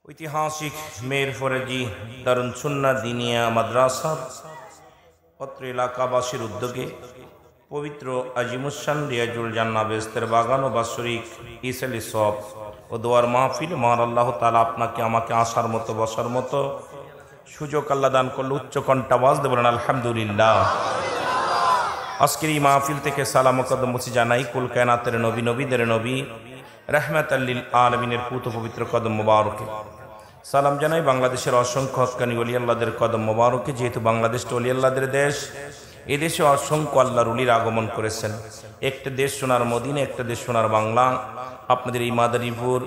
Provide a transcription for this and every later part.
ঐতিহাসিক মের ফরেজি দারুন সুন্নাহ দিনিয়া মাদ্রাসা অত্র এলাকাবাসীর উদ্যোগে পবিত্র আজিমুসান রিয়াজুল জান্নাহ বেহেশতের বাগান ও বাৎসরিক ইসেলি সব ও দোয়ার মাহফিল মহান আল্লাহ তাআলা আপনাকে আমাকে আসার মতো বসার মতো সুযোগ আল্লাহ দান করলে উচ্চ কণ্ঠে আওয়াজ দিয়ে বলেন আলহামদুলিল্লাহ। আজকের এই মাহফিল থেকে সালাম ও কদম মুছি জানাই কুল কায়নাতের নবী নবীদের নবী রাহমাতাল লিল আলামিনের পুত পবিত্র কদম মোবারকে। সালাম জানাই বাংলাদেশের অসংখ্য হক্কানি ওলি আল্লাহদের কদম মোবারকে। যেহেতু বাংলাদেশ ওলি আল্লাহদের দেশ, এদেশে অসংখ্য আল্লাহর ওলির আগমন করেছেন। একটা দেশ সোনার মদিনা, একটা দেশ সোনার বাংলা। আপনাদের এই মাদারীপুর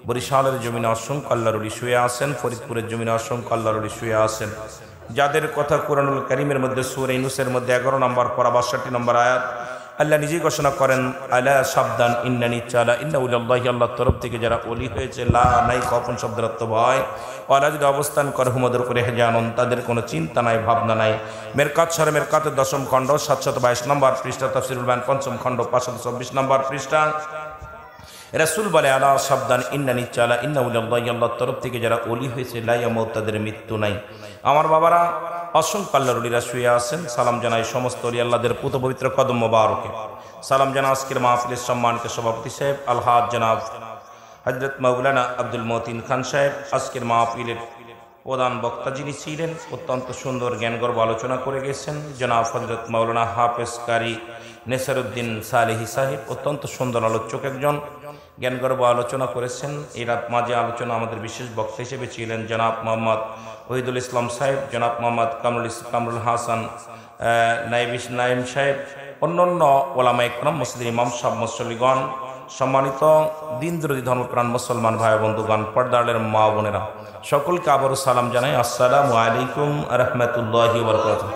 বরিশালের জমিনে অসংখ্য আল্লাহর ওলি শুয়ে আছেন, ফরিদপুরের জমিনে অসংখ্য আল্লাহর ওলি শুয়ে আছেন, যাদের কথা কোরআনুল কারীমের মধ্যে সূরা ইউনূসের মধ্যে 11 নম্বর পারা 62 নম্বর আয়াত আল্লাহ নিজেই ঘোষণা করেন, আলা সাবধান ইন্নানি চালা ইন্না উলিল্লাহি, আল্লাহর তরফ থেকে যারা ওলি হয়েছে, লা নাই কখন শব্দের অর্থ ভয়, ওরা যদি অবস্থান করে হুমদের করে হেজানন, তাদের কোনো চিন্তা নাই ভাবনা নাই। মেরকাত সারে মেরকাতের 10ম খণ্ড 722 নম্বর পৃষ্ঠা, তাফসীরুল বায়ান 5ম খণ্ড 524 নম্বর পৃষ্ঠা। রাসূল বলে, আলা সাবধান ইন্নানি চালা ইন্না উলিল্লাহি, আল্লাহর তরফ থেকে যারা ওলি হয়েছে, লা ইয়ামুত, তাদের মৃত্যু নাই। আমার বাবারা অসংখ্য আল্লাহর ওলিরা শুয়ে আছেন। সালাম জানাই সমস্ত ওলি আল্লাহদের পুত পবিত্র কদম মোবারকে। সালাম জানা আজকের মাহফিলের সম্মানিত সভাপতি সাহেব আলহাজ জনাব হযরত মাওলানা আব্দুল মতিন খান সাহেব। আজকের মাহফিলের প্রধান বক্তা যিনি ছিলেন, অত্যন্ত সুন্দর জ্ঞানগর্ভ আলোচনা করে গেছেন জনাব হযরত মাওলানা হাফেজ কারি নেসারউদ্দিন সালেহী সাহেব। অত্যন্ত সুন্দর আলোচক একজন, জ্ঞানগর্ভ আলোচনা করেছেন। এর মাঝে আলোচনা আমাদের বিশেষ বক্তা হিসেবে ছিলেন জনাব মোহাম্মদ ওহিদুল ইসলাম সাহেব, জনাব মোহাম্মদ কামরুল হাসান নাইম সাহেব, অন্যান্য ওলামা ইকরাম, মসজিদের ইমাম সাহেব, মুসল্লিগণ, সম্মানিত দিন বিরোধী ধর্মপ্রাণ মুসলমান ভাই বন্ধুগণ, পর্দারের মা বোনেরা, সকলকে আবারও সালাম জানাই, আসসালামু আলাইকুম রাহমাতুল্লাহি ওয়া বারাকাতুহু।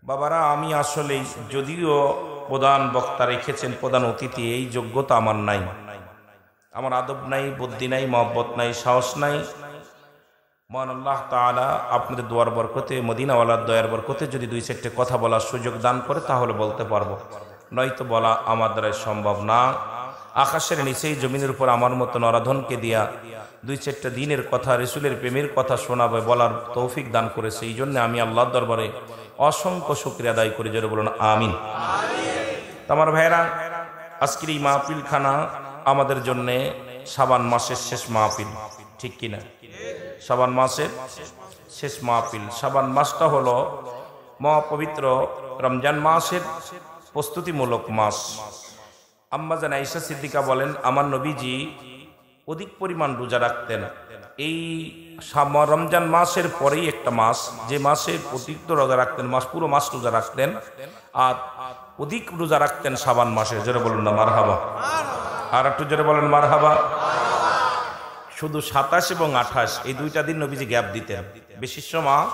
বাবারা, আমি আসলে যদিও প্রধান বক্তা রেখেছেন, প্রধান অতিথি, এই যোগ্যতা আমার নাই, আমার আদব নাই, বুদ্ধি নাই, মহব্বত নাই, সাহস নাই। মহান আল্লাহ তাআলা আপনাদের দোয়ার বরকতে, মদিনাওয়ালার দয়ার বরকতে যদি 2-4টে কথা বলার সুযোগ দান করে তাহলে বলতে পারবো, নয়তো বলা আমার দ্বারা সম্ভব না। আকাশের নিচেই জমিনের উপর আমার মতো নরাধনকে দিয়া 2-4টা দিনের কথা, রাসূলের প্রেমের কথা শোনাবে, বলার তৌফিক দান করেছে। এই জন্য আমি আল্লাহর দরবারে অসংখ্য শুকরিয়া আদায় করি, জোরে বলুন আমিন। আমার ভাইরা, আজকের এই মাহফিলখানা আমাদের জন্য শাবান মাসের শেষ মাহফিল, ঠিক কিনা? শাবান মাসের শেষ মাহফিল। শাবান মাসটা হলো মহাপবিত্র রমজান মাসের প্রস্তুতিমূলক মাস। আম্মা জান আয়েশা সিদ্দিকা বলেন, আমার নবীজি অধিক পরিমাণ রোজা রাখতেন। এই রমজান মাসের পরেই একটা মাস, যে মাসে অতিরিক্ত রোজা রাখতেন, পুরো মাস রোজা রাখতেন, আর অধিক রোজা রাখতেন শাবান মাসে। জোরে বলুন না মারহাবা, আর একটু জোরে বলেন মারহাবা। শুধু 27 এবং 28 এই 2টা দিন নবীজি গ্যাপ দিতেন। বেশি সময়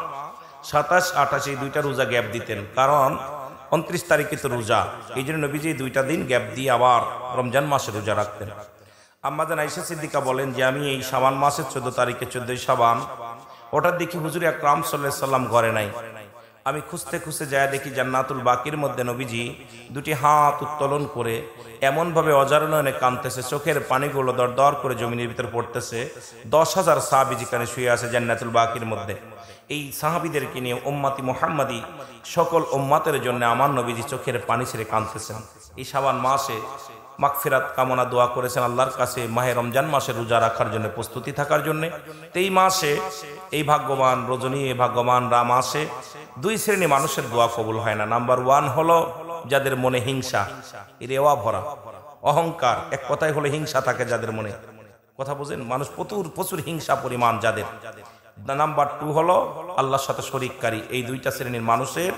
27, 28 এই 2টা রোজা গ্যাপ দিতেন, কারণ 29 তারিখে তো রোজা, এই জন্য নবীজি এই 2টা দিন গ্যাপ দিয়ে আবার রমজান মাসে রোজা রাখতেন। আম্মা জান আয়েশা সিদ্দিকা বলেন যে আমি এই শাবান মাসের 14 তারিখে, 14ই শাবান, ওটার দেখি হুজুর আকরাম সাল্লাল্লাহু আলাইহি সাল্লাম ঘরে নাই। আমি খুঁজতে খুঁজতে যায় দেখি জান্নাতুল বাকির মধ্যে নবীজি 2টি হাত উত্তোলন করে এমনভাবে অজার নয়নে কাঁদতেছে, চোখের পানিগুলো দর দর করে জমিনের ভিতর পড়তেছে। 10,000 সাহাবী যেখানে শুয়ে আছে জান্নাতুল বাকির মধ্যে, এই সাহাবীদেরকে নিয়ে উম্মতি মুহাম্মাদি সকল উম্মতের জন্য আমার নবীজি চোখের পানি ছেড়ে কাঁদতেছেন। এই শাবান মাসে মাগফিরাত কামনা দোয়া করেছেন আল্লাহর কাছে, মাহে রমজান মাসে রোজা রাখার জন্য, প্রস্তুতি থাকার জন্য। এই মাসে, এই ভাগ্যবান রজনী, এই ভাগ্যবান মাসে 2 শ্রেণী মানুষের দোয়া কবুল হয় না। নাম্বার 1 হলো যাদের মনে হিংসা, রেওয়া ভরা, অহংকার, এক কথায় হলো হিংসা থাকে যাদের মনে, কথা বুঝেন, মানুষ প্রচুর হিংসা পরিমাণ যাদের। নাম্বার 2 হলো আল্লাহর সাথে শরীককারী। এই 2টা শ্রেণীর মানুষের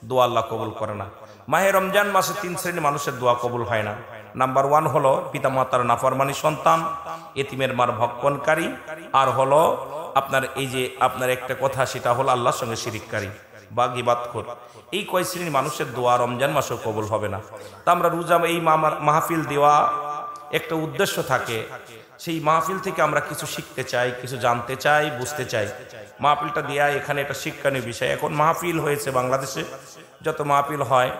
দোয়া আল্লাহ কবুল করে না। মাহে রমজান মাসে 3 শ্রেণীর মানুষের দোয়া কবুল হয় না। নাম্বার 1 হলো পিতামাতার নাফরমানি সন্তান, এতিমের মার ভক্ষণকারী, আর হলো আপনার এই যে আপনার একটা কথা, সেটা হলো আল্লাহর সঙ্গে শিরিককারী বা গীবাতখোর। এই কয় শ্রেণীর মানুষের দোয়া রমজান মাসেও কবুল হবে না। তা আমরা রোজা, এই মাহফিল দেওয়া একটা উদ্দেশ্য থাকে, সেই মাহফিল থেকে আমরা কিছু শিখতে চাই, কিছু জানতে চাই, বুঝতে চাই। মাহফিলটা দেয়া এখানে একটা শিক্ষণীয় বিষয়। এখন মাহফিল হয়েছে বাংলাদেশে, যত মাহফিল হয়,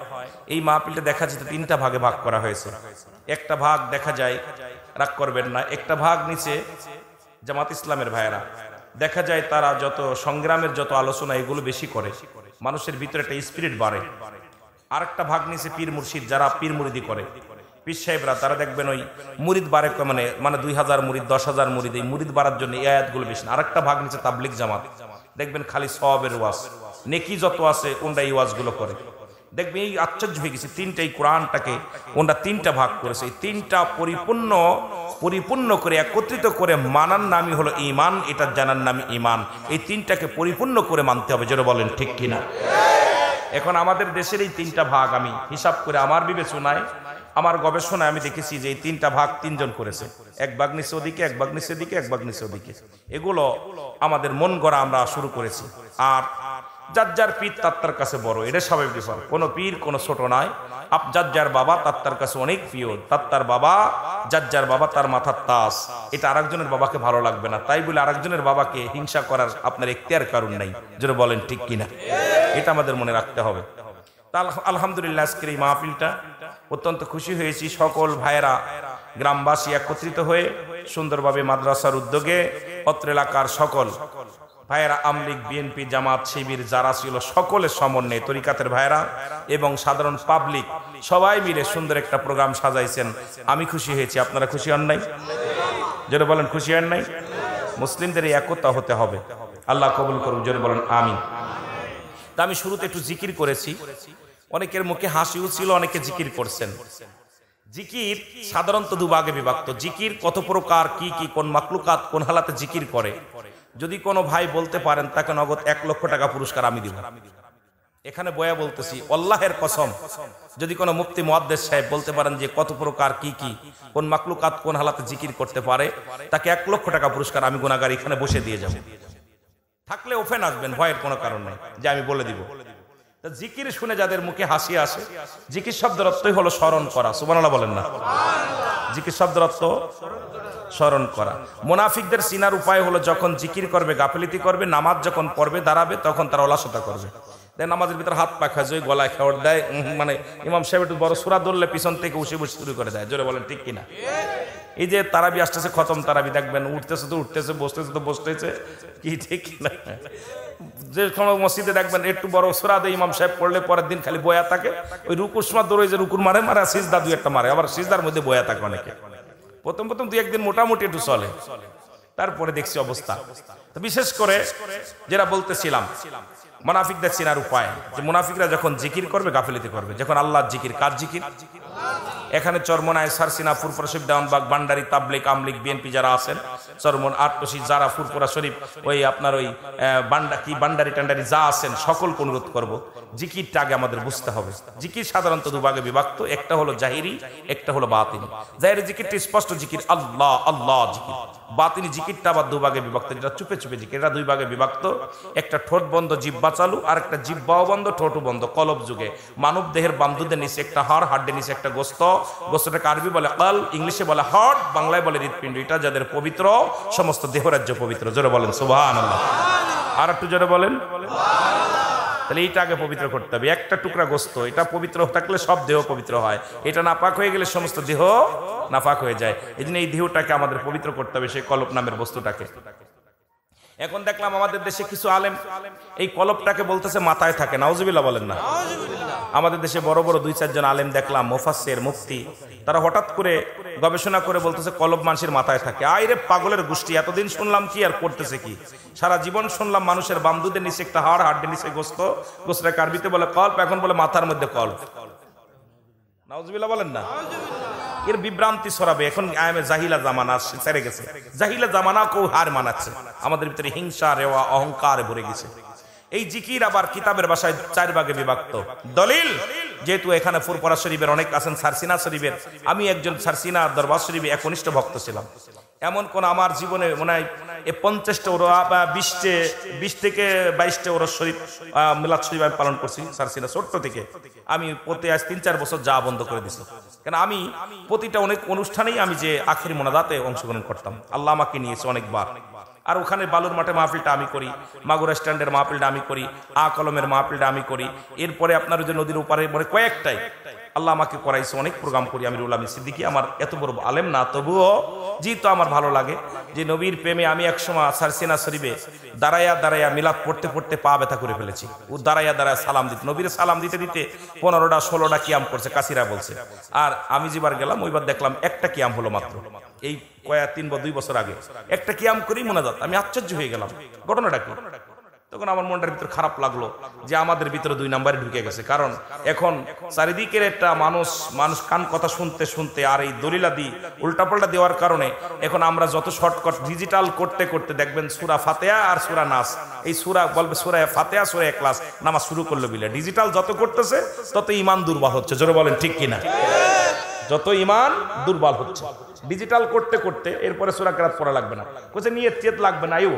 এই মাহফিলটা দেখা যেত 3টা ভাগে ভাগ করা হয়েছে। একটা ভাগ দেখা যায় রাগ করবেন না। একটা ভাগ নিচে জামাত ইসলামের ভাইয়েরা, দেখা যায় তারা যত সংগ্রামের যত আলোচনা এগুলো বেশি করে, মানুষের ভিতরে একটা স্পিরিট বাড়ে। আরেকটা ভাগ নিচে পীর মুর্শিদ, যারা পীর মুরিদি করে, পীর সাহেবরা, তারা দেখবেন ওই মুরিদ বাড়ে মানে 2000 মুরিদ 10,000 মুরিদ, এই মুরিদ বাড়ার জন্য এই আয়াতগুলো বেশি। আরেকটা ভাগ নিচে তাবলিগ জামাত, দেখবেন খালি সওয়াবের ওয়াজ, নেকি যত আছে ওনরা এই ওয়াজগুলো করে। দেখবেন এই আশ্চর্য হয়ে গেছে, তিনটা এই কোরআনটাকে ওনরা তিনটা ভাগ করেছে, এই তিনটা পরিপূর্ণ করে একত্রিত করে মানার নামই হলো ঈমান, এটা জানার নামই ঈমান। এই তিনটাকে পরিপূর্ণ করে মানতে হবে, যেটা বলেন ঠিক কিনা। এখন আমাদের দেশের এই তিনটা ভাগ আমি হিসাব করে আমার বিবেচনায়, আমার গবেষণায় আমি দেখেছি যে এই তিনটা ভাগ তিনজন করেছে, এক ভাগ নিচে ওদিকে, এক ভাগ নিচে দিকে, এক ভাগ নিচে ওদিকে। এগুলো আমাদের মন গড়া আমরা শুরু করেছি। আর যার যার পীর তার কাছে বড়, এটা স্বাভাবিক ব্যাপার, কোনো পীর কোনো ছোট নয়। যার যার বাবা তার কাছে অনেক প্রিয়, তার বাবা, যার বাবা তার মাথার তাস, এটা আরেকজনের বাবাকে ভালো লাগবে না, তাই বলে আরেকজনের বাবাকে হিংসা করার আপনার এখতিয়ার কারণ নাই, যেটা বলেন ঠিক কিনা। এটা আমাদের মনে রাখতে হবে। তা আলহামদুলিল্লাহ আজকের এই মাহফিলটা অত্যন্ত খুশি হয়েছি। সকল ভাইয়েরা গ্রামবাসী একত্রিত হয়ে সুন্দরভাবে মাদ্রাসার উদ্যোগে অত্র এলাকার সকল ভাইয়েরা, আমলিগ, বিএনপি, জামাত, শিবির যারা ছিল সকলের সমন্বয়ে, তরিকাতের ভাইয়েরা এবং সাধারণ পাবলিক সবাই মিলে সুন্দর একটা প্রোগ্রাম সাজাইছেন। আমি খুশি হয়েছি, আপনারা খুশি হন নাই? যেটা বলেন খুশি হন নাই? মুসলিমদের এই একতা হতে হবে, আল্লাহ কবুল করুন, যেটা বলেন আমিন। তা আমি শুরুতে একটু জিকির করেছি, অনেকের মুখে হাসিও ছিল, অনেকে জিকির করছেন। জিকির সাধারণত দুভাগে বিভক্ত। জিকির কত প্রকার, কি কি, কোন মাকলুকাত কোন হালাতে জিকির করে, যদি কোনো ভাই বলতে পারেন তাকে নগদ 1 লক্ষ টাকা পুরস্কার আমি দিব। এখানে বয়া বলতেছি আল্লাহের কসম, যদি কোনো মুফতি মুহাদ্দিস সাহেব বলতে পারেন যে কত প্রকার, কি কি, কোন মাকলুকাত কোন হালাতে জিকির করতে পারে, তাকে 1 লক্ষ টাকা পুরস্কার আমি গুনাহগার এখানে বসে দিয়ে যাব। থাকলে ওপেন আসবেন, ভয়ের কোনো কারণ নাই যে আমি বলে দিব। জিকির শুনে যাদের মুখে হাসি আসে, জিকির শব্দের অর্থই হলো স্মরণ করা। সুবহানাল্লাহ বলেন না? জিকির শব্দের অর্থ স্মরণ করা। মুনাফিকদের চিনার উপায় হলো যখন জিকির করবে গাফিলতি করবে, নামাজ যখন পড়বে দাঁড়াবে তখন তারা অলসতা করবে। নামাজের ভিতরে হাত পা খায়, গলায় খেওয়ার দেয়, মানে ইমাম সাহেব একটু বড় সূরা ধরলে পিছন থেকে উঠে বসে শুরু করে দেয়। জোরে বলেন ঠিক কিনা? এই যে তারাবি আসতেছে, খতম তারাবি, দেখবেন উঠতেছে তো উঠতেছে, বসতেছে তো বসতেছে, কি ঠিক কিনা? যে কোনো মসজিদে দেখবেন একটু বড় সূরা দেয় ইমাম সাহেব পড়লে পরের দিন খালি বয়া থাকে, ওই রুকুর সময় দৌড়ে যে রুকুর মারে, সিজদা 2-1টা মারে, আবার সিজদার মধ্যে বয়া থাকে অনেকে। প্রথম 2-1 দিন মোটামুটি একটু চলে, তারপরে দেখছি অবস্থা। তো বিশেষ করে যেটা বলতেছিলাম মুনাফিকদের চেনার উপায়, যে মুনাফিকরা যখন জিকির করবে গাফিলতি করবে, যখন আল্লাহর জিকির, কার জিকির? এখানে চরমনায়, সারসিনা, ফুরফুরা শরীফ, দেওয়ানবাগ, বান্ডারি, তাবলিগ, আমলিগ, বিএনপি যারা আছেন, চরমন, আটটসি, যারা ফুরফুরা শরীফ, ওই আপনার ওই বান্ডারি টান্ডারি যা আছেন, সকলকে অনুরোধ করব, জিকিরটা আগে আমাদের বুঝতে হবে। জিকির সাধারণত দুভাগে বিভক্ত, একটা হলো জাহিরি, একটা হলো বাতিনি। জাহিরি জিকিরটা স্পষ্ট জিকির, আল্লাহ আল্লাহ জিকির। বাতিনি জিকিরটা আবার দুভাগে বিভক্ত, যেটা চুপে চুপে জিকির, এটা 2 ভাগে বিভক্ত। একটা ঠোঁট বন্ধ জিহ্বা চালু, আর একটা জিহ্বাও বন্ধ ঠোঁটও বন্ধ। কলব যুগে মানব দেহের বামদুদের নিচে একটা হাড়, হাড়ের নিচে একটা গোস্ত, গোস্তটাকে আরবি বলে কাল, ইংলিশে বলে হার্ট, বাংলায় বলে হৃৎপিণ্ড। এটা যাদের পবিত্র, সমস্ত দেহরাজ্য পবিত্র। জোরে বলেন সুবহানাল্লাহ। আর একটু জোরে বলেন। তাহলে এইটা আগে পবিত্র করতে হবে। একটা টুকরা গোস্ত, এটা পবিত্র থাকলে সব দেহ পবিত্র হয়, এটা নাপাক হয়ে গেলে সমস্ত দেহ নাপাক হয়ে যায়। এই জন্য এই দেহটাকে আমাদের পবিত্র করতে হবে, সেই কলব নামের বস্তুটাকে। এখন দেখলাম আমাদের দেশে কিছু আলেম এই কলবটাকে বলতেছে মাথায় থাকে। নাউজুবিল্লাহ বলেন না? আমাদের দেশে বড় বড় 2-4 জন আলেম দেখলাম, মুফাসসির, মুফতি, তারা হঠাৎ করে গবেষণা করে বলতেছে কলব মানুষের মাথায় থাকে। আইরে পাগলের গোষ্ঠী, এতদিন শুনলাম কি আর করতেছে কি? সারা জীবন শুনলাম মানুষের বামদুদের নিচে একটা হাড়, হাড়ের নিচে গোস্ত, গোস্তটাকে আরবিতে বলে কল্প, এখন বলে মাথার মধ্যে কল্প। নাউজুবিল্লাহ বলেন না? এর বিভ্রান্তি ছড়াবে। এখন জাহিলা জামানা ছেড়ে গেছে, জাহিলা জামানা কেউ হার মানাচ্ছে, আমাদের ভিতরে হিংসা, রেওয়া, অহংকার ভরে গেছে। এই জিকির আবার কিতাবের ভাষায় 4 ভাগে বিভক্ত। দলিল, যেহেতু এখানে ফুরফুরা শরীফের অনেক আছেন, সারসিনা শরীফের, আমি একজন সারসিনা দরবার শরীফে একনিষ্ঠ ভক্ত ছিলাম। এমন কোন আমার জীবনে মনে হয় 50টা ওরা বা 20 থেকে 22টা ওরা শরীফ, মিলাদ শরীফ আমি পালন করছি সারসিনা ছোট্ট থেকে। আমি প্রতি আজ 3-4 বছর যা বন্ধ করে দিছি, কেন আমি প্রতিটা অনেক অনুষ্ঠানেই আমি যে আখিরি মোনাজাতে অংশগ্রহণ করতাম। আল্লাহ আমাকে নিয়েছে অনেকবার। আর ওখানে বালুর মাঠে মাহফিলটা আমি করি, মাগুরা স্ট্যান্ডের মাহফিলটা আমি করি, কলমের মাহফিলটা আমি করি। এরপরে আপনার যে নদীর ওপারে মানে কয়েকটাই আল্লাহ আমাকে করাইছে, অনেক প্রোগ্রাম করি আমি রুল আমিন সিদ্দিকী, আমার এত বড় আলেম না, তবুও যেহেতু আমার ভালো লাগে যে নবীর প্রেমে আমি একসময় সারসিনা শরীফে দাঁড়াইয়া দাঁড়াইয়া মিলাদ পড়তে পড়তে পা ব্যথা করে ফেলেছি। ও দাঁড়াইয়া দাঁড়ায় সালাম দিতে, নবীর সালাম দিতে দিতে 15টা 16টা কিয়াম করছে, কাসিরা বলছে। আর আমি যেবার গেলাম ওইবার দেখলাম একটা কিয়াম হলো মাত্র, এই 3 বা 2 বছর আগে একটা কিয়াম করেই মোনাজাত। আমি আশ্চর্য হয়ে গেলাম, ঘটনাটা কি? তখন আমার মনটার ভিতর খারাপ লাগলো যে আমাদের ভিতরে 2 নাম্বারে ঢুকে গেছে। কারণ এখন চারিদিকের একটা মানুষ কান কথা শুনতে শুনতে আর এই দলিলাদি উল্টাপাল্টা দেওয়ার কারণে এখন আমরা যত শর্টকাট ডিজিটাল করতে করতে দেখবেন সূরা ফাতিহা আর সূরা নাস, এই সূরা বলবে সূরা ফাতিহা সূরা ইখলাস নামাজ শুরু করলো বিলে। ডিজিটাল যত করতেছে তত ঈমান দুর্বল হচ্ছে, জোরে বলেন ঠিক কিনা? যত ঈমান দুর্বল হচ্ছে ডিজিটাল করতে করতে, এরপরে সূরা কিরাত পড়া লাগবে না, কোথায় নিয়ত তিয়াত লাগবে না, আয়ু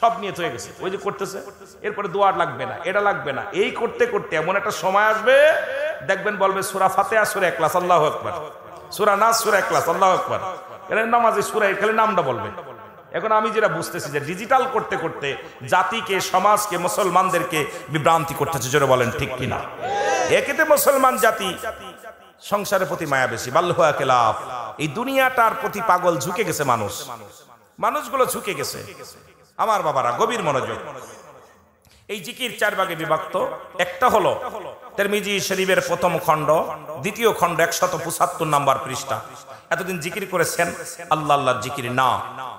সব নিয়ত হয়ে গেছে, ওই যে করতেছে। এরপরে দোয়া লাগবে না, এটা লাগবে না, এই করতে করতে এমন একটা সময় আসবে দেখবেন বলবে সূরা ফাতিহা সূরা ইখলাস আল্লাহু আকবার, সূরা নাস সূরা ইখলাস আল্লাহু আকবার, এর নামাজে সূরা খালি নামটা বলবে। এখন আমি যেটা বুঝতেছি যে ডিজিটাল করতে করতে জাতিকে, সমাজকে, মুসলমানদেরকে বিভ্রান্তি করতেছে, জোরে বলেন ঠিক কিনা? একেতে মুসলমান জাতি সংসারের প্রতি মায়া বেশি, বাল্লাহু আকিলাফ, এই দুনিয়াটার প্রতি পাগল, ঝুঁকে গেছে মানুষগুলো ঝুঁকে গেছে। আমার বাবারা গভীর মনোযোগ, এই জিকির 4 ভাগে বিভক্ত। একটা হলো তিরমিজি শরীফের প্রথম খণ্ড, দ্বিতীয় খণ্ড 175 নম্বর পৃষ্ঠা। এতদিন জিকির করেছেন আল্লাহ আল্লাহর জিকির না,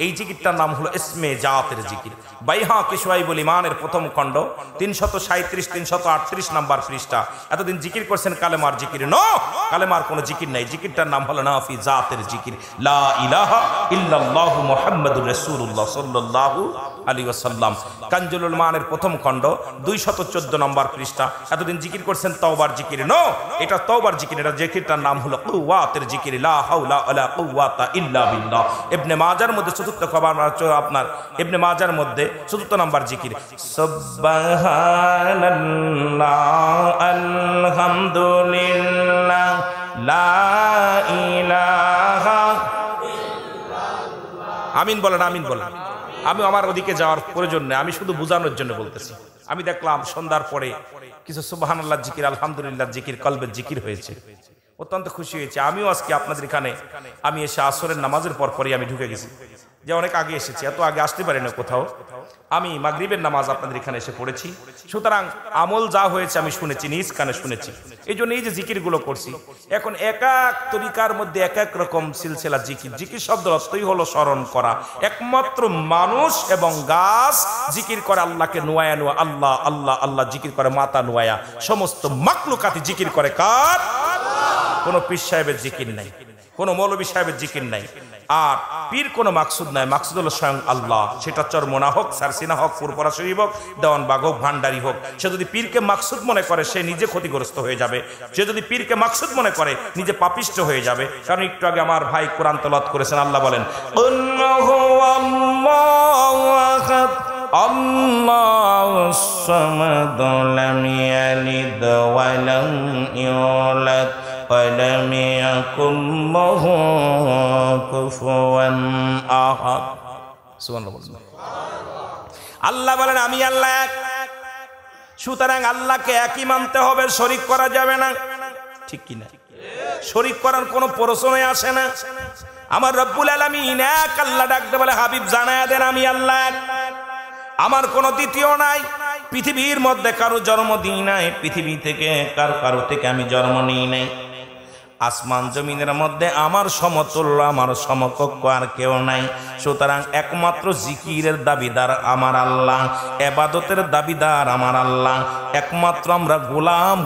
এই জিকিরটার নাম হলো ইসমে জাতের জিকির। বাইহাকি শুআইবুল ঈমানের প্রথম খণ্ড 337 338 নম্বর পৃষ্ঠা। এতদিন জিকির করেছেন কালেমার জিকির, নো, কালেমার কোনো জিকির নাই, জিকিরটার নাম হলো নাফি জাতের জিকির, লা ইলাহা ইল্লাল্লাহু মুহাম্মাদুর রাসূলুল্লাহ সাল্লাল্লাহু আলাইহি ওয়াসাল্লাম। কানজুল উলমানের প্রথম খণ্ড 214 নম্বর পৃষ্ঠা। এতদিন জিকির করছেন তওবার জিকির, নো, এটা তওবার জিকির, এটা জিকিরটার নাম হলো কুওয়াতের জিকির, লা হাওলা ওয়ালা কুওয়াতা ইল্লা বিল্লাহ। ইবনে মাজার মধ্যে চতুর্থ খবর, আপনার ইবনে মাজার মধ্যে 4 নম্বর জিকির, সুবহানাল্লাহ আলহামদুলিল্লাহ লা ইলাহা ইল্লাল্লাহ। আমিন বলেন, আমিন বলেন। আমি আমার ওদিকে যাওয়ার প্রয়োজন নেই, আমি শুধু বোঝানোর জন্য বলতেছি। আমি দেখলাম সন্ধ্যার পরে কিছু সুবহানাল্লাহ জিকির, আলহামদুলিল্লাহ জিকির, কলবের জিকির হয়েছে, অত্যন্ত খুশি হয়েছে। আমিও আজকে আপনাদের এখানে আমি এসে আসরের নামাজের পরই আমি ঢুকে গেছি, যে অনেক আগে এসেছি, এত আগে আসতে পারি না কোথাও। আমি মাগরিবের নামাজ আপনাদের এখানে এসে পড়েছি, সুতরাং আমল যা হয়েছে আমি শুনেছি, নিজ কানে শুনেছি। এই জন্য এই যে জিকিরগুলো করছি, এখন এক এক তরিকার মধ্যে এক এক রকম সিলসিলা জিকির। জিকির শব্দ অর্থই হলো স্মরণ করা। একমাত্র মানুষ এবং গাছ জিকির করে আল্লাহকে নুয়ায়া নুয়া, আল্লাহ আল্লাহ আল্লাহ জিকির করে মাতা নুয়ায়া। সমস্ত মাখলুকাতি জিকির করে কার? কোনো পীর সাহেবের জিকির নাই, কোনো মৌলবী সাহেবের জিকির নাই। আর পীর কোনো মাকসুদ নাই, মাকসুদ হলো স্বয়ং আল্লাহ। সেটা চরমোনা হোক, সারসিনা হোক, পুরপরা শরীফ হোক, দেওয়ানবাগ হোক, ভান্ডারি হোক। সে যদি পীরকে মাকসুদ মনে করে সে নিজে ক্ষতিগ্রস্ত হয়ে যাবে। সে যদি পীরকে মাকসুদ মনে করে নিজে পাপিষ্ট হয়ে যাবে। কারণ একটু আগে আমার ভাই কোরআন তেলাওয়াত করেছেন, আল্লাহ বলেন আল্লাহুস সামাদ লাম ইয়ালিদ ওয়া লাম ইউলাদ ওয়ালাম ইয়াকুল লাহু কুফুয়ান আহাদ। সুবহানাল্লাহ। আল্লাহ বলেন আমি আল্লাহ এক, সুতরাং আল্লাহকে একই মানতে হবে, শরীক করা যাবে না, ঠিক কি না? শরীক করার কোনো প্রশ্নই আসে না। আমার রব্বুল আলামিন এক, আল্লাহ ডাকতে বলে হাবিব জানায়া দেন আমি আল্লাহ এক, আমার কোনো দ্বিতীয় নাই। পৃথিবীর মধ্যে কারো জন্ম দিই নাই, পৃথিবী থেকে কারো থেকে আমি জন্ম নিই নাই। আসমান জমিনের মধ্যে আমার সমতুল্য, আমার সমকক্ষ আর কেউ নাই। সুতরাং একমাত্র জিকিরের দাবিদার আমার আল্লাহ, ইবাদতের দাবিদার আমার আল্লাহ। একমাত্র আমরা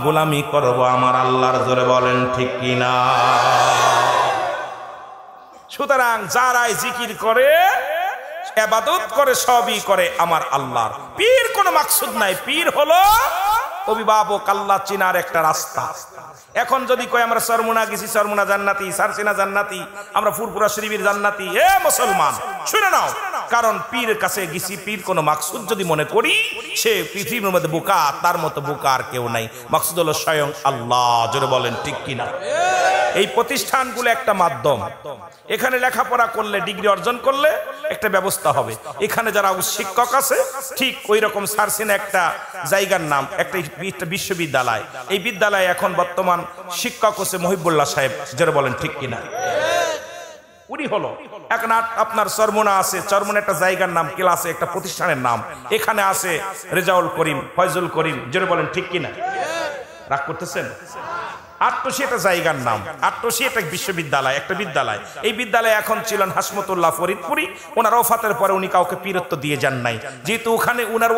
গোলামি করব আমার আল্লাহর, জোরে বলেন ঠিক কিনা? সুতরাং যারাই জিকির করে, ইবাদত করে, সবই করে আমার আল্লাহর। পীর কোনো মাকসুদ নাই, পীর হলো অভিভাবক, আল্লাহ চিনার একটা রাস্তা। এখন যদি কয় আমরা চরমোনা গেছি, চরমোনা জান্নাতি, সারসিনা জান্নাতি, আমরা ফুরফুরা শরীফের জান্নাতি, এ মুসলমান শুনে নাও, কারণ পীর কাছে গেছি, পীর কোনো মাকসুদ যদি মনে করি, সে পৃথিবীর মধ্যে বোকা, তার মতো বোকা আর কেউ নাই। মাকসুদ হলো স্বয়ং আল্লাহ, জোরে বলেন ঠিক কিনা? এই প্রতিষ্ঠানগুলো একটা মাধ্যম। এখানে লেখাপড়া করলে, ডিগ্রি অর্জন করলে একটা ব্যবস্থা হবে। এখানে যারা শিক্ষক আছে, ঠিক ওই রকম সারসিনা একটা জায়গার নাম, একটা বিশ্ববিদ্যালয়। এই বিদ্যালয়ে এখন বর্তমান শিক্ষক হচ্ছে মহিবুল্লাহ সাহেব, যারা বলেন ঠিক কিনা? উনি হলো এখন আপনার চরমোনা আছে, চরমোনা একটা জায়গার নাম, ক্লাসে একটা প্রতিষ্ঠানের নাম। এখানে আছে রেজাউল করিম, ফয়জুল করিম, যারা বলেন ঠিক কিনা? রাগ করতেছেন? আট্টসি একটা জায়গার নাম, আট্টসি একটা বিশ্ববিদ্যালয়, একটা বিদ্যালয়। এই বিদ্যালয়ে এখন ছিলেন হাসমতুল্লাহ ফরিদপুরি। ওনার ওফাতের পরে উনি কাউকে পীরত্ব দিয়ে যান নাই, যেহেতু ওখানে ওনার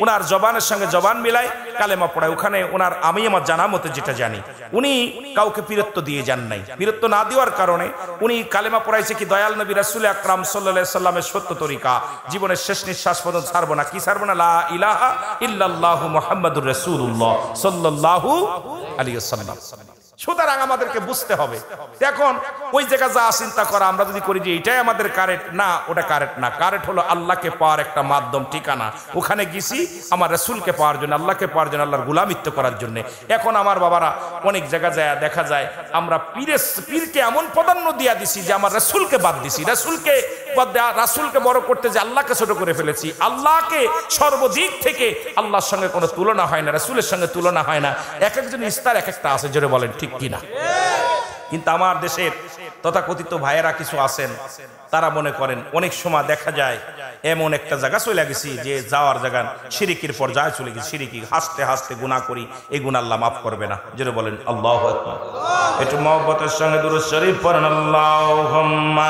ওনার জবানের সঙ্গে জবান মিলায় কালেমা পড়ায়। ওখানে ওনার, আমি আমার জানা মতে যেটা জানি, উনি কাউকে পীরত্ব দিয়ে যান নাই। পীরত্ব না দেওয়ার কারণে উনি কালেমা পড়াইছে কি, দয়াল নবী রাসূল আকরাম সাল্লাল্লাহু আলাইহি সাল্লামের সত্য তরিকা, জীবনের শেষ নিঃশ্বাস পর্যন্ত ছাড়বো না। কি ছাড়বো না? লা ইলাহা ইল্লাল্লাহু মুহাম্মাদুর রাসূলুল্লাহ সাল্লাল্লাহু আলাইহি ওয়াসাল্লাম। সুতরাং আমাদেরকে বুঝতে হবে। এখন ওই জায়গা যা চিন্তা করা, আমরা যদি করি যে এটাই আমাদের কারেক্ট, না, ওটা কারেক্ট না। কারেক্ট হলো আল্লাহকে পাওয়ার একটা মাধ্যম, ঠিকানা। ওখানে গেছি আমার রাসূলকে পাওয়ার জন্য, আল্লাহকে পাওয়ার জন্য, আল্লাহর গোলামিত্ব করার জন্য। এখন আমার বাবারা অনেক জায়গা যায়, দেখা যায় আমরা পীরকে এমন প্রাধান্য দিয়া দিছি যে আমার রাসূলকে বাদ দিছি। রাসূলকে বড় করতে যে আল্লাহকে ছোট করে ফেলেছি। আল্লাহকে সর্বদিক থেকে আল্লাহর সঙ্গে কোনো তুলনা হয় না, রাসূলের সঙ্গে তুলনা হয় না। এক একজন ইস্তার এক একটা আছে, জোরে বলেন ঠিক কিনা? কিন্তু আমার দেশের তথাকথিত ভাইয়েরা কিছু আছেন, তারা মনে করেন অনেক সময় দেখা যায় এমন একটা জায়গা চলে গেছি যে যাওয়ার জায়গা শিরিকির পর্যায়ে চলে গেছি। শিরিকি হাসতে হাসতে গুনাহ করি, এই গুনাহ আল্লাহ মাফ করবে না। জোরে বলেন আল্লাহু আকবার। একটু মহব্বতের সঙ্গে দুরূদ শরীফ পড়েন, আল্লাহুম্মা